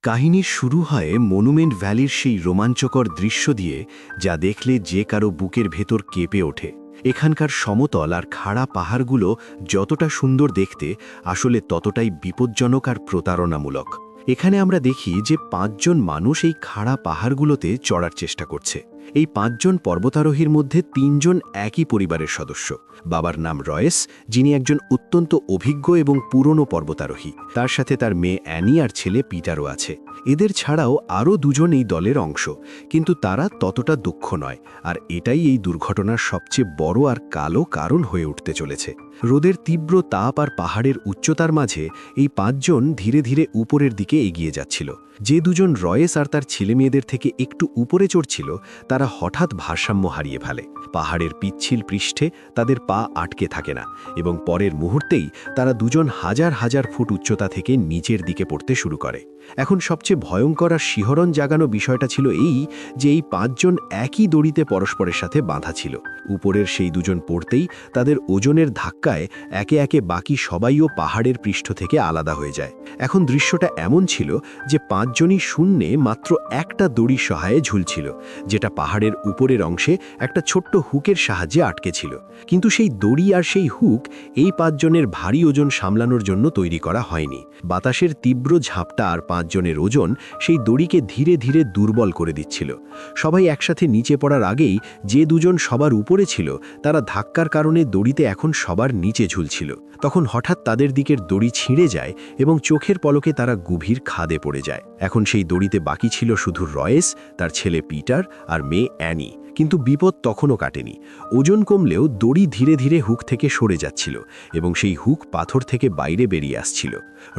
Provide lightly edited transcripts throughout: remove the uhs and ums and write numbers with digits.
কাহিনীর শুরু হয় মনুমেন্ট ভ্যালির সেই রোমাঞ্চকর দৃশ্য দিয়ে, যা দেখলে যে কারো বুকের ভেতর কেঁপে ওঠে। এখানকার সমতল আর খাড়া পাহাড়গুলো যতটা সুন্দর দেখতে, আসলে ততটাই বিপজ্জনক আর প্রতারণামূলক। এখানে আমরা দেখি যে 5 জন মানুষ এই খাড়া পাহাড়গুলোতে চড়ার চেষ্টা করছে। এই 5 জন পর্বতারোহীর মধ্যে 3 জন একই পরিবারের সদস্য। বাবার নাম রয়েস, যিনি একজন অত্যন্ত অভিজ্ঞ এবং পুরনো পর্বতারোহী। তার সাথে তার মেয়ে অ্যানি আর ছেলে পিটারও আছে। এদের ছাড়াও আরও 2 জন এই দলের অংশ, কিন্তু তারা ততটা দক্ষ নয়। আর এটাই এই দুর্ঘটনার সবচেয়ে বড় আর কালো কারণ হয়ে উঠতে চলেছে। রোদের তীব্র তাপ আর পাহাড়ের উচ্চতার মাঝে এই 5 জন ধীরে ধীরে উপরের দিকে এগিয়ে যাচ্ছিল। যে 2 জন রয়েস আর তার ছেলেমেয়েদের থেকে একটু উপরে চড়ছিল, তারা হঠাৎ ভারসাম্য হারিয়ে ফেলে। পাহাড়ের পিচ্ছিল পৃষ্ঠে তাদের পা আটকে থাকে না, এবং পরের মুহূর্তেই তারা 2 জন হাজার হাজার ফুট উচ্চতা থেকে নিচের দিকে পড়তে শুরু করে। এখন সবচেয়ে ভয়ঙ্কর আর শিহরণ জাগানো বিষয়টা ছিল এই যে এই 5 জন একই দড়িতে পরস্পরের সাথে বাঁধা ছিল। উপরের সেই 2 জন পড়তেই তাদের ওজনের ধাক্কায় একে একে বাকি সবাইও পাহাড়ের পৃষ্ঠ থেকে আলাদা হয়ে যায়। এখন দৃশ্যটা এমন ছিল যে 5 জনই শূন্যে মাত্র একটা দড়ির সহায়ে ঝুলছিল, যেটা পাহাড়ের উপরের অংশে একটা ছোট্ট হুকের সাহায্যে আটকে ছিল। কিন্তু সেই দড়ি আর সেই হুক এই 5 জনের ভারী ওজন সামলানোর জন্য তৈরি করা হয়নি। বাতাসের তীব্র ঝাপটা আর 5 জনের ওজন সেই দড়িকে ধীরে ধীরে দুর্বল করে দিচ্ছিল। সবাই একসাথে নিচে পড়ার আগেই যে 2 জন সবার উপরে ছিল, তারা ধাক্কার কারণে দড়িতে এখন সবার নিচে ঝুলছিল। তখন হঠাৎ তাদের দিকের দড়ি ছিঁড়ে যায় এবং চোখের পলকে তারা গভীর খাদে পড়ে যায়। এখন সেই দড়িতে বাকি ছিল শুধু রয়েস, তার ছেলে পিটার আর মেয়ে অ্যানি। কিন্তু বিপদ তখনও কাটেনি। ওজন কমলেও দড়ি ধীরে ধীরে হুক থেকে সরে যাচ্ছিল, এবং সেই হুক পাথর থেকে বাইরে বেরিয়ে আসছিল।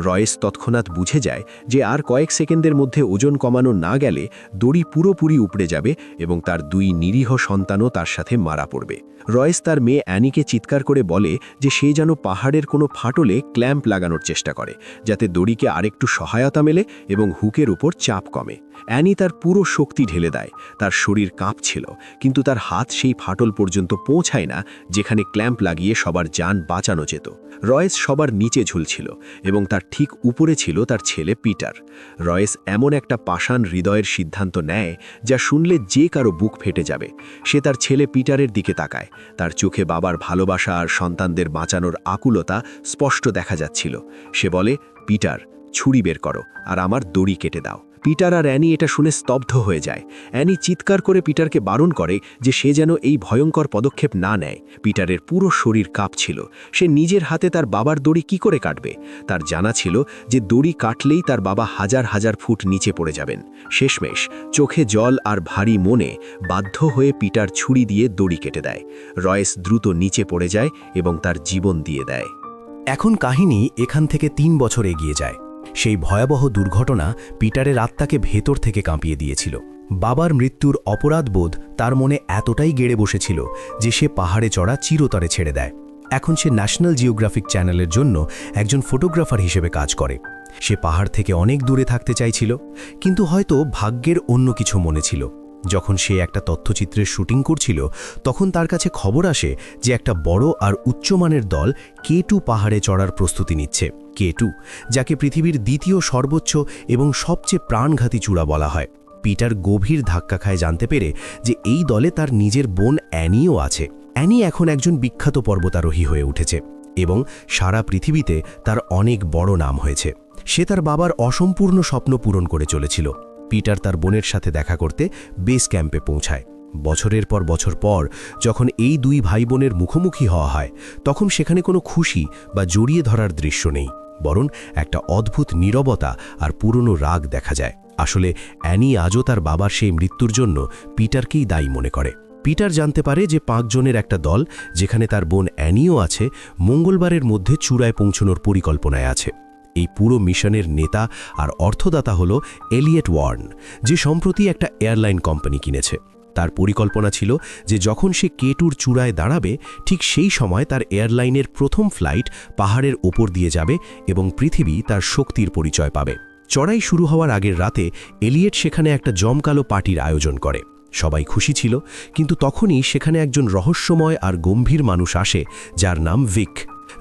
রয়েস তৎক্ষণাৎ বুঝে যায় যে আর কয়েক সেকেন্ডের মধ্যে ওজন কমানো না গেলে দড়ি পুরোপুরি উপড়ে যাবে এবং তার 2 নিরীহ সন্তানও তার সাথে মারা পড়বে। রয়েস তার মেয়ে অ্যানিকে চিৎকার করে বলে যে সে যেন পাহাড়ের কোনো ফাটলে ক্ল্যাম্প লাগানোর চেষ্টা করে, যাতে দড়িকে আরেকটু সহায়তা মেলে এবং হুকের উপর চাপ কমে। অ্যানি তার পুরো শক্তি ঢেলে দেয়। তার শরীর কাঁপছিল, কিন্তু তার হাত সেই ফাটল পর্যন্ত পৌঁছায় না যেখানে ক্ল্যাম্প লাগিয়ে সবার যান বাঁচানো যেত। রয়েস সবার নিচে ঝুলছিল, এবং তার ঠিক উপরে ছিল তার ছেলে পিটার। রয়েস এমন একটা পাষাণ হৃদয়ের সিদ্ধান্ত নেয় যা শুনলে যে কারো বুক ফেটে যাবে। সে তার ছেলে পিটারের দিকে তাকায়। তার চোখে বাবার ভালোবাসা আর সন্তানদের বাঁচানোর আকুলতা স্পষ্ট দেখা যাচ্ছিল। সে বলে, পিটার, ছুরি বের করো আর আমার দড়ি কেটে দাও। পিটার আর অ্যানি এটা শুনে স্তব্ধ হয়ে যায়। অ্যানি চিৎকার করে পিটারকে বারণ করে যে সে যেন এই ভয়ঙ্কর পদক্ষেপ না নেয়। পিটারের পুরো শরীর কাঁপছিল। সে নিজের হাতে তার বাবার দড়ি কি করে কাটবে? তার জানা ছিল যে দড়ি কাটলেই তার বাবা হাজার হাজার ফুট নিচে পড়ে যাবেন। শেষমেশ চোখে জল আর ভারী মনে বাধ্য হয়ে পিটার ছুরি দিয়ে দড়ি কেটে দেয়। রয়েস দ্রুত নিচে পড়ে যায় এবং তার জীবন দিয়ে দেয়। এখন কাহিনী এখান থেকে 3 বছর এগিয়ে যায়। সেই ভয়াবহ দুর্ঘটনা পিটারের আত্মাকে ভেতর থেকে কাঁপিয়ে দিয়েছিল। বাবার মৃত্যুর অপরাধবোধ তার মনে এতটাই গেড়ে বসেছিল যে সে পাহাড়ে চড়া চিরতরে ছেড়ে দেয়। এখন সে ন্যাশনাল জিওগ্রাফিক চ্যানেলের জন্য একজন ফটোগ্রাফার হিসেবে কাজ করে। সে পাহাড় থেকে অনেক দূরে থাকতে চাইছিল, কিন্তু হয়তো ভাগ্যের অন্য কিছু মনে ছিল। যখন সে একটা তথ্যচিত্রের শুটিং করছিল, তখন তার কাছে খবর আসে যে একটা বড় আর উচ্চমানের দল K2 পাহাড়ে চড়ার প্রস্তুতি নিচ্ছে। K2, যাকে পৃথিবীর 2য় সর্বোচ্চ এবং সবচেয়ে প্রাণঘাতী চূড়া বলা হয়। পিটার গভীর ধাক্কা খায় জানতে পেরে যে এই দলে তার নিজের বোন অ্যানিও আছে। অ্যানি এখন একজন বিখ্যাত পর্বতারোহী হয়ে উঠেছে, এবং সারা পৃথিবীতে তার অনেক বড় নাম হয়েছে। সে তার বাবার অসম্পূর্ণ স্বপ্ন পূরণ করে চলেছিল। পিটার তার বোনের সাথে দেখা করতে বেস ক্যাম্পে পৌঁছায়। বছরের পর বছর পর যখন এই 2 ভাই বোনের মুখোমুখি হওয়া হয়, তখন সেখানে কোনো খুশি বা জড়িয়ে ধরার দৃশ্য নেই, বরং একটা অদ্ভুত নীরবতা আর পুরনো রাগ দেখা যায়। আসলে অ্যানি আজও তার বাবার সেই মৃত্যুর জন্য পিটারকেই দায়ী মনে করে। পিটার জানতে পারে যে 5 জনের একটা দল, যেখানে তার বোন অ্যানিও আছে, মঙ্গলবারের মধ্যে চূড়ায় পৌঁছানোর পরিকল্পনায় আছে। এই পুরো মিশনের নেতা আর অর্থদাতা হল এলিয়েট ওয়ার্ন, যে সম্প্রতি একটা এয়ারলাইন কোম্পানি কিনেছে। তার পরিকল্পনা ছিল যে যখন সে K2 চূড়ায় দাঁড়াবে, ঠিক সেই সময় তার এয়ারলাইনের প্রথম ফ্লাইট পাহাড়ের ওপর দিয়ে যাবে এবং পৃথিবী তার শক্তির পরিচয় পাবে। চড়াই শুরু হওয়ার আগের রাতে এলিয়েট সেখানে একটা জমকালো পার্টির আয়োজন করে। সবাই খুশি ছিল, কিন্তু তখনই সেখানে একজন রহস্যময় আর গম্ভীর মানুষ আসে, যার নাম ভিক।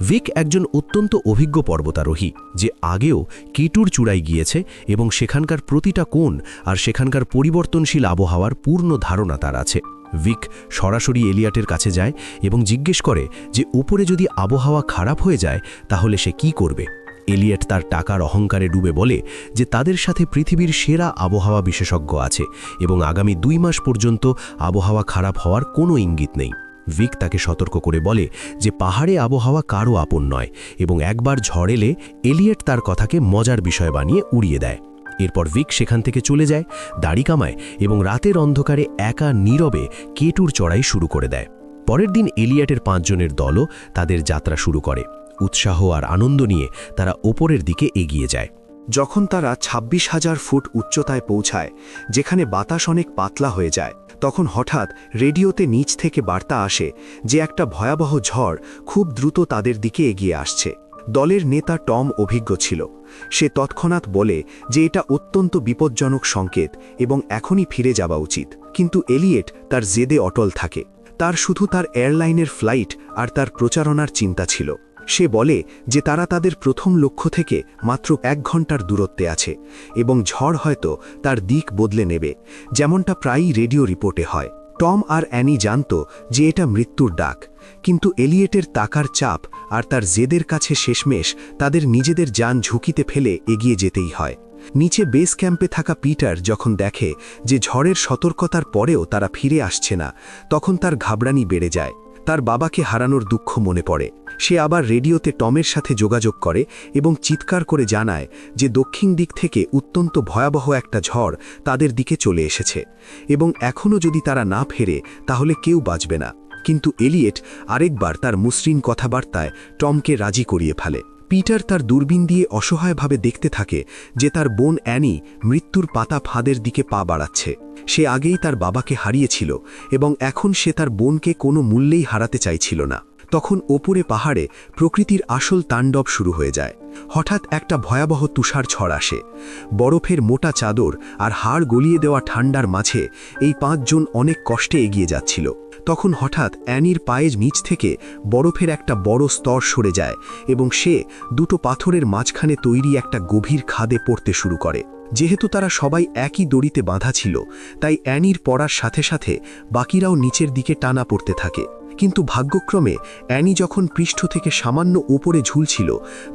ভিক একজন অত্যন্ত অভিজ্ঞ পর্বতারোহী, যে আগেও কেটুর চূড়ায় গিয়েছে এবং সেখানকার প্রতিটা কোণ আর সেখানকার পরিবর্তনশীল আবহাওয়ার পূর্ণ ধারণা তার আছে। ভিক সরাসরি এলিয়টের কাছে যায় এবং জিজ্ঞেস করে যে উপরে যদি আবহাওয়া খারাপ হয়ে যায় তাহলে সে কি করবে। এলিয়ট তার টাকার অহংকারে ডুবে বলে যে তাদের সাথে পৃথিবীর সেরা আবহাওয়া বিশেষজ্ঞ আছে এবং আগামী 2 মাস পর্যন্ত আবহাওয়া খারাপ হওয়ার কোনো ইঙ্গিত নেই। ভিক তাকে সতর্ক করে বলে যে পাহাড়ে আবহাওয়া কারও আপন নয় এবং একবার ঝড় এলে এলিয়ট তার কথাকে মজার বিষয় বানিয়ে উড়িয়ে দেয়। এরপর ভিক সেখান থেকে চলে যায়, দাড়ি কামায় এবং রাতের অন্ধকারে একা নীরবে কেটুর চড়াই শুরু করে দেয়। পরের দিন এলিয়টের 5 জনের দলও তাদের যাত্রা শুরু করে। উৎসাহ আর আনন্দ নিয়ে তারা ওপরের দিকে এগিয়ে যায়। যখন তারা 26,000 ফুট উচ্চতায় পৌঁছায়, যেখানে বাতাস অনেক পাতলা হয়ে যায়, তখন হঠাৎ রেডিওতে নিচ থেকে বার্তা আসে যে একটা ভয়াবহ ঝড় খুব দ্রুত তাদের দিকে এগিয়ে আসছে। দলের নেতা টম অভিজ্ঞ ছিল। সে তৎক্ষণাৎ বলে যে এটা অত্যন্ত বিপজ্জনক সংকেত এবং এখনই ফিরে যাওয়া উচিত। কিন্তু এলিয়ট তার জেদে অটল থাকে। তার শুধু তার এয়ারলাইনের ফ্লাইট আর তার প্রচারণার চিন্তা ছিল। সে বলে যে তারা তাদের প্রথম লক্ষ্য থেকে মাত্র 1 ঘন্টার দূরত্বে আছে এবং ঝড় হয়তো তার দিক বদলে নেবে, যেমনটা প্রায়ই রেডিও রিপোর্টে হয়। টম আর অ্যানি জানত যে এটা মৃত্যুর ডাক, কিন্তু এলিয়টের টাকার চাপ আর তার জেদের কাছে শেষমেশ তাদের নিজেদের যান ঝুঁকিতে ফেলে এগিয়ে যেতেই হয়। নিচে বেস ক্যাম্পে থাকা পিটার যখন দেখে যে ঝড়ের সতর্কতার পরেও তারা ফিরে আসছে না, তখন তার ঘাবড়ানি বেড়ে যায়। তার বাবাকে হারানোর দুঃখ মনে পড়ে। সে আবার রেডিওতে টমের সাথে যোগাযোগ করে এবং চিৎকার করে জানায় যে দক্ষিণ দিক থেকে অত্যন্ত ভয়াবহ একটা ঝড় তাদের দিকে চলে এসেছে এবং এখনও যদি তারা না ফেরে তাহলে কেউ বাঁচবে না। কিন্তু এলিয়ট আরেকবার তার মসৃণ কথাবার্তায় টমকে রাজি করিয়ে ফেলে। পিটার তার দূরবীন দিয়ে অসহায়ভাবে দেখতে থাকে যে তার বোন অ্যানি মৃত্যুর পাতা ফাঁদের দিকে পা বাড়াচ্ছে। সে আগেই তার বাবাকে হারিয়েছিল এবং এখন সে তার বোনকে কোনো মূল্যেই হারাতে চাইছিল না। তখন ওপরে পাহাড়ে প্রকৃতির আসল তাণ্ডব শুরু হয়ে যায়। হঠাৎ একটা ভয়াবহ তুষার ঝড় আসে। বরফের মোটা চাদর আর হাড় গলিয়ে দেওয়া ঠান্ডার মাঝে এই 5 জন অনেক কষ্টে এগিয়ে যাচ্ছিল। তখন হঠাৎ অ্যানির পায়ের নিচ থেকে বরফের একটা বড় স্তর সরে যায় এবং সে দুটো পাথরের মাঝখানে তৈরি একটা গভীর খাদে পড়তে শুরু করে। যেহেতু তারা সবাই একই দড়িতে বাঁধা ছিল, তাই অ্যানির পড়ার সাথে সাথে বাকিরাও নিচের দিকে টানা পড়তে থাকে। কিন্তু ভাগ্যক্রমে অ্যানি যখন পৃষ্ঠ থেকে সামান্য উপরে ঝুলছিল,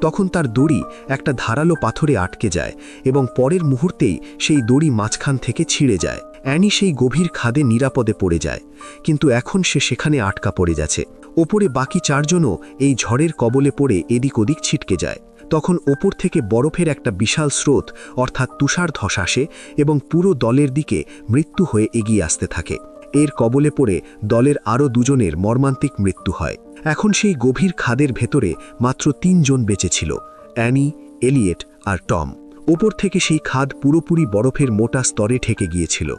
তখন তার দড়ি একটা ধারালো পাথরে আটকে যায় এবং পরের মুহূর্তেই সেই দড়ি মাঝখান থেকে ছিঁড়ে যায়। অ্যানি সেই গভীর খাদে নিরাপদে পড়ে যায়, কিন্তু এখন সে সেখানে আটকা পড়ে যাচ্ছে। ওপরে বাকি 4 জনও এই ঝড়ের কবলে পড়ে এদিক ওদিক ছিটকে যায়। তখন ওপর থেকে বরফের একটা বিশাল স্রোত অর্থাৎ তুষার ধস আসে এবং পুরো দলের দিকে মৃত্যু হয়ে এগিয়ে আসতে থাকে। এর কবলে পড়ে দলের আরও 2 জনের মর্মান্তিক মৃত্যু হয়। এখন সেই গভীর খাদের ভেতরে মাত্র 3 জন বেঁচে ছিল, অ্যানি, এলিয়ট আর টম। ওপর থেকে সেই খাদ পুরোপুরি বরফের মোটা স্তরে ঠেকে গিয়েছিল,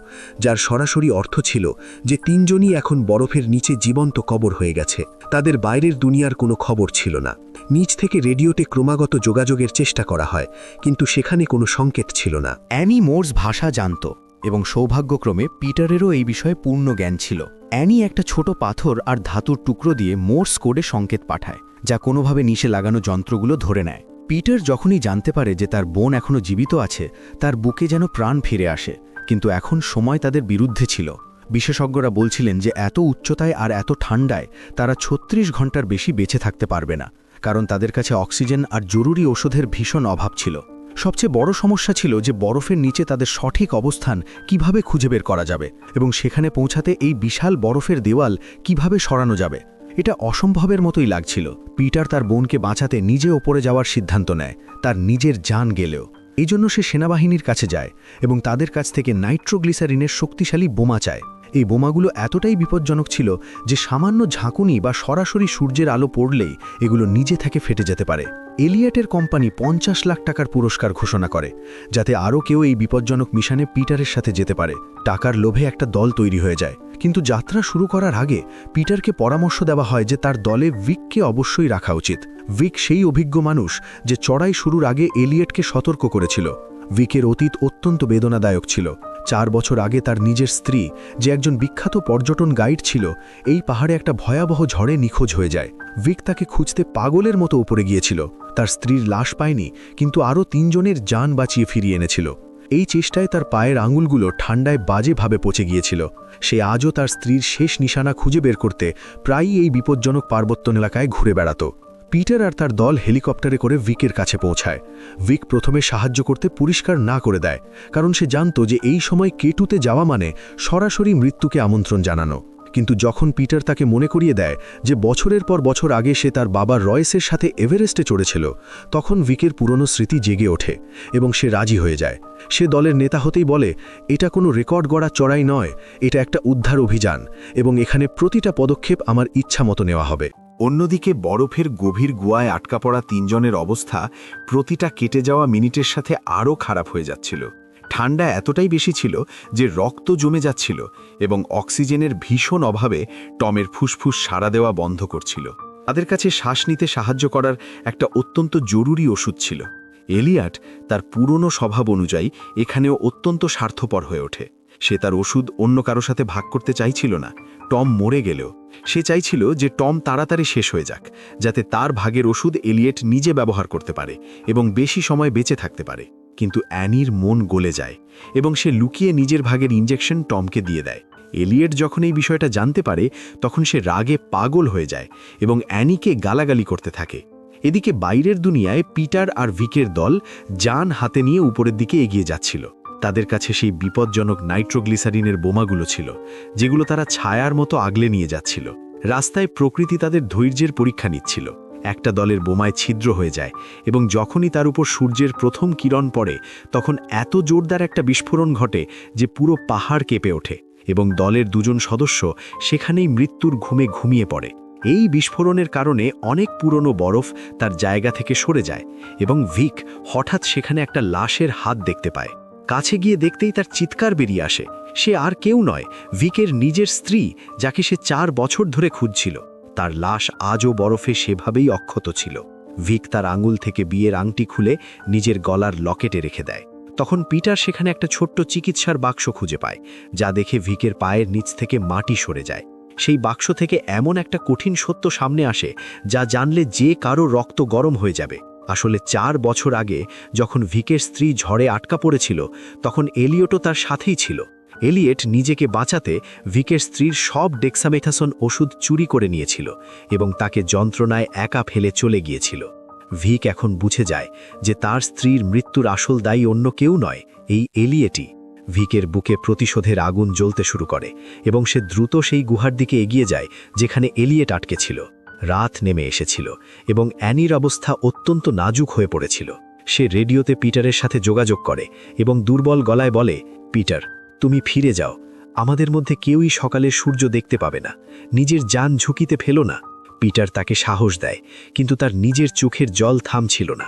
যার সরাসরি অর্থ ছিল যে 3 জনই এখন বরফের নিচে জীবন্ত কবর হয়ে গেছে। তাদের বাইরের দুনিয়ার কোনো খবর ছিল না। নিচ থেকে রেডিওতে ক্রমাগত যোগাযোগের চেষ্টা করা হয়, কিন্তু সেখানে কোনো সংকেত ছিল না। অ্যানি মোর্স ভাষা জানত এবং সৌভাগ্যক্রমে পিটারেরও এই বিষয়ে পূর্ণ জ্ঞান ছিল। অ্যানি একটা ছোট পাথর আর ধাতুর টুকরো দিয়ে মোর্স কোডে সংকেত পাঠায়, যা কোনোভাবে নিচে লাগানো যন্ত্রগুলো ধরে নেয়। পিটার যখনই জানতে পারে যে তার বোন এখনও জীবিত আছে, তার বুকে যেন প্রাণ ফিরে আসে। কিন্তু এখন সময় তাদের বিরুদ্ধে ছিল। বিশেষজ্ঞরা বলছিলেন যে এত উচ্চতায় আর এত ঠান্ডায় তারা 36 ঘন্টার বেশি বেঁচে থাকতে পারবে না, কারণ তাদের কাছে অক্সিজেন আর জরুরি ওষুধের ভীষণ অভাব ছিল। সবচেয়ে বড় সমস্যা ছিল যে বরফের নিচে তাদের সঠিক অবস্থান কিভাবে খুঁজে বের করা যাবে এবং সেখানে পৌঁছাতে এই বিশাল বরফের দেওয়াল কিভাবে সরানো যাবে। এটা অসম্ভবের মতোই লাগছিল। পিটার তার বোনকে বাঁচাতে নিজে ওপরে যাওয়ার সিদ্ধান্ত নেয়, তার নিজের জান গেলেও। এই জন্য সে সেনাবাহিনীর কাছে যায় এবং তাদের কাছ থেকে নাইট্রোগ্লিসারিনের শক্তিশালী বোমা চায়। এই বোমাগুলো এতটাই বিপজ্জনক ছিল যে সামান্য ঝাঁকুনি বা সরাসরি সূর্যের আলো পড়লেই এগুলো নিজে থেকে ফেটে যেতে পারে। এলিয়টের কোম্পানি 50 লাখ টাকার পুরস্কার ঘোষণা করে, যাতে আরও কেউ এই বিপজ্জনক মিশনে পিটারের সাথে যেতে পারে। টাকার লোভে একটা দল তৈরি হয়ে যায়, কিন্তু যাত্রা শুরু করার আগে পিটারকে পরামর্শ দেওয়া হয় যে তার দলে ভিককে অবশ্যই রাখা উচিত। ভিক সেই অভিজ্ঞ মানুষ যে চড়াই শুরুর আগে এলিয়টকে সতর্ক করেছিল। ভিকের অতীত অত্যন্ত বেদনাদায়ক ছিল। 4 বছর আগে তার নিজের স্ত্রী, যে একজন বিখ্যাত পর্যটন গাইড ছিল, এই পাহাড়ে একটা ভয়াবহ ঝড়ে নিখোঁজ হয়ে যায়। ভিক তাকে খুঁজতে পাগলের মতো উপরে গিয়েছিল। তার স্ত্রীর লাশ পায়নি, কিন্তু আরও 3 জনের জান বাঁচিয়ে ফিরিয়ে এনেছিল। এই চেষ্টায় তার পায়ের আঙুলগুলো ঠান্ডায় বাজেভাবে পচে গিয়েছিল। সে আজও তার স্ত্রীর শেষ নিশানা খুঁজে বের করতে প্রায়ই এই বিপজ্জনক পার্বত্য এলাকায় ঘুরে বেড়াত। পিটার আর তার দল হেলিকপ্টারে করে ভিকের কাছে পৌঁছায়। ভিক প্রথমে সাহায্য করতে পরিষ্কার না করে দেয়, কারণ সে জানত যে এই সময় কেটুতে যাওয়া মানে সরাসরি মৃত্যুকে আমন্ত্রণ জানানো। কিন্তু যখন পিটার তাকে মনে করিয়ে দেয় যে বছরের পর বছর আগে সে তার বাবা রয়েসের সাথে এভারেস্টে চড়েছিল, তখন ভিকের পুরনো স্মৃতি জেগে ওঠে এবং সে রাজি হয়ে যায়। সে দলের নেতা হতেই বলে, এটা কোনো রেকর্ড গড়া চড়াই নয়, এটা একটা উদ্ধার অভিযান এবং এখানে প্রতিটা পদক্ষেপ আমার ইচ্ছা মতো নেওয়া হবে। অন্যদিকে বরফের গভীর গুয়ায় আটকা পড়া 3 জনের অবস্থা প্রতিটা কেটে যাওয়া মিনিটের সাথে আরও খারাপ হয়ে যাচ্ছিল। ঠান্ডা এতটাই বেশি ছিল যে রক্ত জমে যাচ্ছিল এবং অক্সিজেনের ভীষণ অভাবে টমের ফুসফুস সাড়া দেওয়া বন্ধ করছিল। তাদের কাছে শ্বাস নিতে সাহায্য করার একটা অত্যন্ত জরুরি ওষুধ ছিল। এলিয়ট তার পুরনো স্বভাব অনুযায়ী এখানেও অত্যন্ত স্বার্থপর হয়ে ওঠে। সে তার ওষুধ অন্য কারো সাথে ভাগ করতে চাইছিল না। টম মরে গেলেও সে চাইছিল যে টম তাড়াতাড়ি শেষ হয়ে যাক, যাতে তার ভাগের ওষুধ এলিয়ট নিজে ব্যবহার করতে পারে এবং বেশি সময় বেঁচে থাকতে পারে। কিন্তু অ্যানির মন গলে যায় এবং সে লুকিয়ে নিজের ভাগের ইঞ্জেকশন টমকে দিয়ে দেয়। এলিয়ট যখন এই বিষয়টা জানতে পারে, তখন সে রাগে পাগল হয়ে যায় এবং অ্যানিকে গালাগালি করতে থাকে। এদিকে বাইরের দুনিয়ায় পিটার আর ভিকের দল জান হাতে নিয়ে উপরের দিকে এগিয়ে যাচ্ছিল। তাদের কাছে সেই বিপজ্জনক নাইট্রোগ্লিসারিনের বোমাগুলো ছিল, যেগুলো তারা ছায়ার মতো আগলে নিয়ে যাচ্ছিল। রাস্তায় প্রকৃতি তাদের ধৈর্যের পরীক্ষা নিচ্ছিল। একটা দলের বোমায় ছিদ্র হয়ে যায় এবং যখনই তার উপর সূর্যের প্রথম কিরণ পড়ে, তখন এত জোরদার একটা বিস্ফোরণ ঘটে যে পুরো পাহাড় কেঁপে ওঠে এবং দলের 2 জন সদস্য সেখানেই মৃত্যুর ঘুমে ঘুমিয়ে পড়ে। এই বিস্ফোরণের কারণে অনেক পুরনো বরফ তার জায়গা থেকে সরে যায় এবং ভিক হঠাৎ সেখানে একটা লাশের হাত দেখতে পায়। কাছে গিয়ে দেখতেই তার চিৎকার বেরিয়ে আসে। সে আর কেউ নয়, ভিকের নিজের স্ত্রী, যাকে সে 4 বছর ধরে খুঁজছিল। তার লাশ আজও বরফে সেভাবেই অক্ষত ছিল। ভিক তার আঙুল থেকে বিয়ের আংটি খুলে নিজের গলার লকেটে রেখে দেয়। তখন পিটার সেখানে একটা ছোট্ট চিকিৎসার বাক্স খুঁজে পায়, যা দেখে ভিকের পায়ের নিচ থেকে মাটি সরে যায়। সেই বাক্স থেকে এমন একটা কঠিন সত্য সামনে আসে যা জানলে যে কারো রক্ত গরম হয়ে যাবে। আসলে 4 বছর আগে যখন ভিকের স্ত্রী ঝড়ে আটকা পড়েছিল, তখন এলিয়টও তার সাথেই ছিল। এলিয়ট নিজেকে বাঁচাতে ভিকের স্ত্রীর সব ডেক্সামেথাসন ওষুধ চুরি করে নিয়েছিল এবং তাকে যন্ত্রণায় একা ফেলে চলে গিয়েছিল। ভিক এখন বুঝে যায় যে তার স্ত্রীর মৃত্যুর আসল দায়ী অন্য কেউ নয়, এই এলিয়টই। ভিকের বুকে প্রতিশোধের আগুন জ্বলতে শুরু করে এবং সে দ্রুত সেই গুহার দিকে এগিয়ে যায় যেখানে এলিয়ট আটকে ছিল। রাত নেমে এসেছিল এবং অ্যানির অবস্থা অত্যন্ত নাজুক হয়ে পড়েছিল। সে রেডিওতে পিটারের সাথে যোগাযোগ করে এবং দুর্বল গলায় বলে, পিটার, তুমি ফিরে যাও। আমাদের মধ্যে কেউই সকালে সূর্য দেখতে পাবে না। নিজের জান ঝুঁকিতে ফেলো না। পিটার তাকে সাহস দেয়, কিন্তু তার নিজের চোখের জল থামছিল না।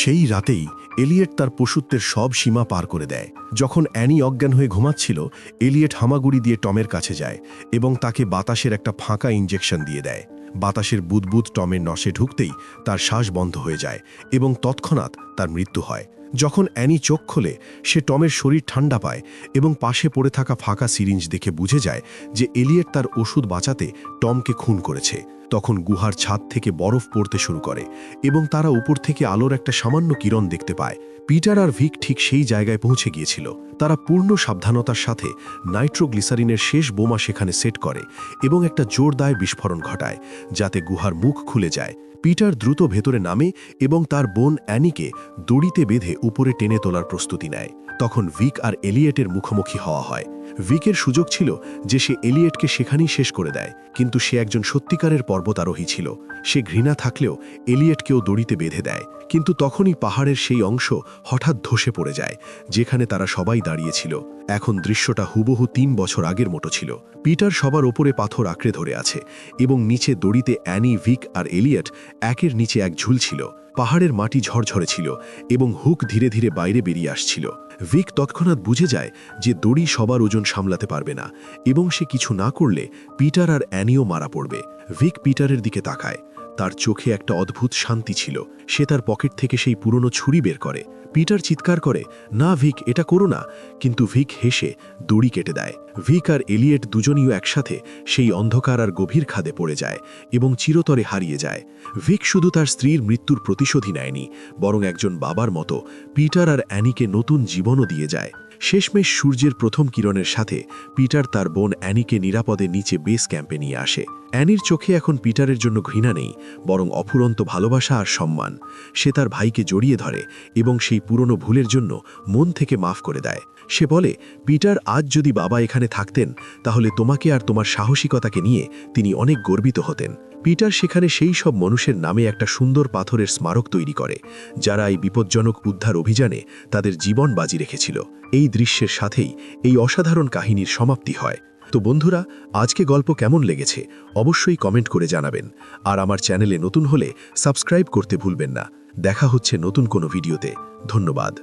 সেই রাতেই এলিয়ট তার পশুত্বের সব সীমা পার করে দেয়। যখন অ্যানি অজ্ঞান হয়ে ঘুমাচ্ছিল, এলিয়ট হামাগুড়ি দিয়ে টমের কাছে যায় এবং তাকে বাতাসের একটা ফাঁকা ইঞ্জেকশন দিয়ে দেয়। বাতাসের বুদবুদ টমের নসে ঢুকতেই তার শ্বাস বন্ধ হয়ে যায় এবং তৎক্ষণাৎ তার মৃত্যু হয়। যখন অ্যানি চোখ খোলে, সে টমের শরীর ঠান্ডা পায় এবং পাশে পড়ে থাকা ফাঁকা সিরিঞ্জ দেখে বুঝে যায় যে এলিয়ট তার ওষুধ বাঁচাতে টমকে খুন করেছে। তখন গুহার ছাদ থেকে বরফ পড়তে শুরু করে এবং তারা উপর থেকে আলোর একটা সামান্য কিরণ দেখতে পায়। পিটার আর ভিক ঠিক সেই জায়গায় পৌঁছে গিয়েছিল। তারা পূর্ণ সাবধানতার সাথে নাইট্রোগ্লিসারিনের শেষ বোমা সেখানে সেট করে এবং একটা জোরদার বিস্ফোরণ ঘটায়, যাতে গুহার মুখ খুলে যায়। পিটার দ্রুত ভেতরে নামে এবং তার বোন অ্যানিকে দড়িতে বেঁধে উপরে টেনে তোলার প্রস্তুতি নেয়। তখন ভিক আর এলিয়টের মুখোমুখি হওয়া হয়। ভিকের সুযোগ ছিল যে সে এলিয়টকে সেখানেই শেষ করে দেয়, কিন্তু সে একজন সত্যিকারের পর্বতারোহী ছিল। সে ঘৃণা থাকলেও এলিয়টকেও দড়িতে বেঁধে দেয়, কিন্তু তখনই পাহাড়ের সেই অংশ হঠাৎ ধসে পড়ে যায় যেখানে তারা সবাই দাঁড়িয়েছিল। এখন দৃশ্যটা হুবহু 3 বছর আগের মতো ছিল। পিটার সবার ওপরে পাথর আঁকড়ে ধরে আছে এবং নিচে দড়িতে অ্যানি, ভিক আর এলিয়ট একের নিচে এক ঝুলছিল। পাহাড়ের মাটি ঝরঝরে ছিল এবং হুক ধীরে ধীরে বাইরে বেরিয়ে আসছিল। ভিক তৎক্ষণাৎ বুঝে যায় যে দড়ি সবার ওজন সামলাতে পারবে না, এবং সে কিছু না করলে পিটার আর অ্যানিও মারা পড়বে। ভিক পিটারের দিকে তাকায়। তার চোখে একটা অদ্ভুত শান্তি ছিল। সে তার পকেট থেকে সেই পুরনো ছুরি বের করে। পিটার চিৎকার করে, না ভিক, এটা করো না। কিন্তু ভিক হেসে দড়ি কেটে দেয়। ভিক আর এলিয়েট দুজনেও একসাথে সেই অন্ধকার আর গভীর খাদে পড়ে যায় এবং চিরতরে হারিয়ে যায়। ভিক শুধু তার স্ত্রীর মৃত্যুর প্রতিশোধই নেয়নি, বরং একজন বাবার মতো পিটার আর অ্যানিকে নতুন জীবনও দিয়ে যায়। শেষমেশ সূর্যের প্রথম কিরণের সাথে পিটার তার বোন অ্যানিকে নিরাপদে নিচে বেস ক্যাম্পে নিয়ে আসে। অ্যানির চোখে এখন পিটারের জন্য ঘৃণা নেই, বরং অফুরন্ত ভালোবাসা আর সম্মান। সে তার ভাইকে জড়িয়ে ধরে এবং সেই পুরনো ভুলের জন্য মন থেকে মাফ করে দেয়। সে বলে, পিটার, আজ যদি বাবা এখানে থাকতেন তাহলে তোমাকে আর তোমার সাহসিকতাকে নিয়ে তিনি অনেক গর্বিত হতেন। পিটার সেখানে সেই সব মানুষের নামে একটা সুন্দর পাথরের স্মারক তৈরি করে, যারা এই বিপজ্জনক উদ্ধার অভিযানে তাদের জীবন বাজি রেখেছিল। এই দৃশ্যের সাথেই এই অসাধারণ কাহিনীর সমাপ্তি হয়। তো বন্ধুরা, আজকে গল্প কেমন লেগেছে অবশ্যই কমেন্ট করে জানাবেন। আর আমার চ্যানেলে নতুন হলে সাবস্ক্রাইব করতে ভুলবেন না। দেখা হচ্ছে নতুন কোনো ভিডিওতে। ধন্যবাদ।